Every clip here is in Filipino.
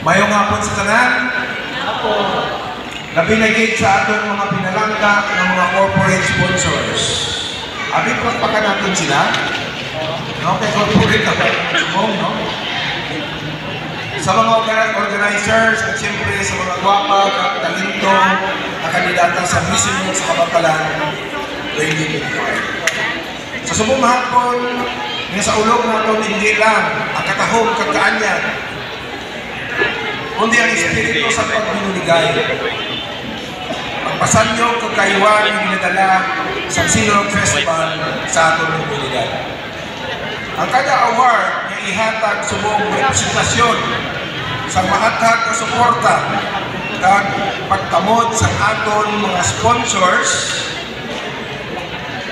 Mayong hapon sa tanan. Labi na gate sa aton mga pinalangka ng mga corporate sponsors. Abi pagpakan natin sila. No, kay corporate na no? Sa mga organizers at siyempre sa mga gwapa at talento na kandidata sa Miss Universe sa Kabatalan 2025. Sa subong hapon, sa ulog natin hindi lang ang katahong kagkaanyan, kundi ang espiritu sa pagbinuligay. Pagpasan nyo kagkaiwan ang ginadala sa Sinulog Festival sa atong pagbinuligay. Ang kada award na ihatag subong representasyon sa mahatag na suporta at pagtamod sa aton mga sponsors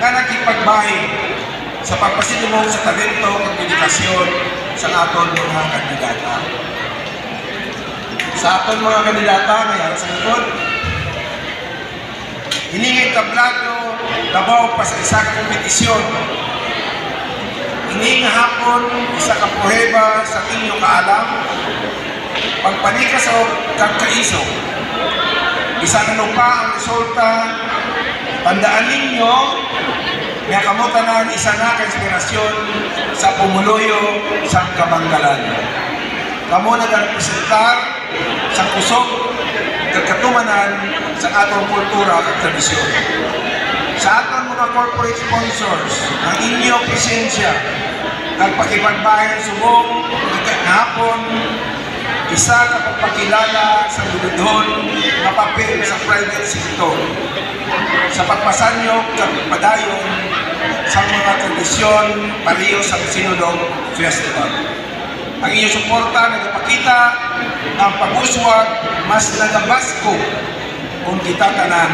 na nakipagbahay sa pagpasinumong sa talento at dedikasyon sa aton mga kandidata. Sa aton mga kandidata ngayon sa likod, hiningin tablado labaw pa sa isa ka kompetisyon. Hiningin hapon isa ka pruheba sa inyong kaalam, pagpanika sa kagkaiso. Isa na pa ang resulta, tandaan ninyo nga kamutanan isa na ka-inspirasyon sa pumuluyo sa kabanggalan. Kamo nag-representar sa kusog kagkatumanan sa atong kultura at tradisyon. Sa atong mga corporate sponsors, ang inyong presensya nagpakipagbayan subong hapon isa ka pagpakilala sa duludhon na papel sa private sector sa pagpasanyo padayon sa mga tradisyon pariyo sa Sinulog Festival. Ang inyong suporta nagpakita ang pag-uswag mas nagabasko kung kita tanan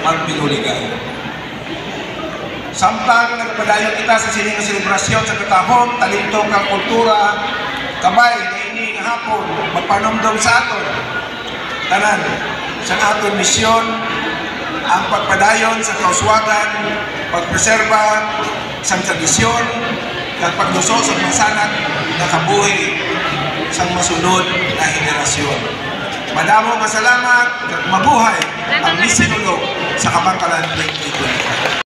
magbinuligay. Samtang nagpadayon kita sa sining selebrasyon sa katahong talento kang kultura, kabay na ini hapon magpanomdom sa aton tanan sa aton misyon ang pagpadayon sa kauswagan, pagpreserba sa tradisyon at pagluso sa masanat na kabuhi sa masunod na henerasyon. Madamo nga salamat at mabuhay ang Miss Sinulog sa Kabangkalan 2025.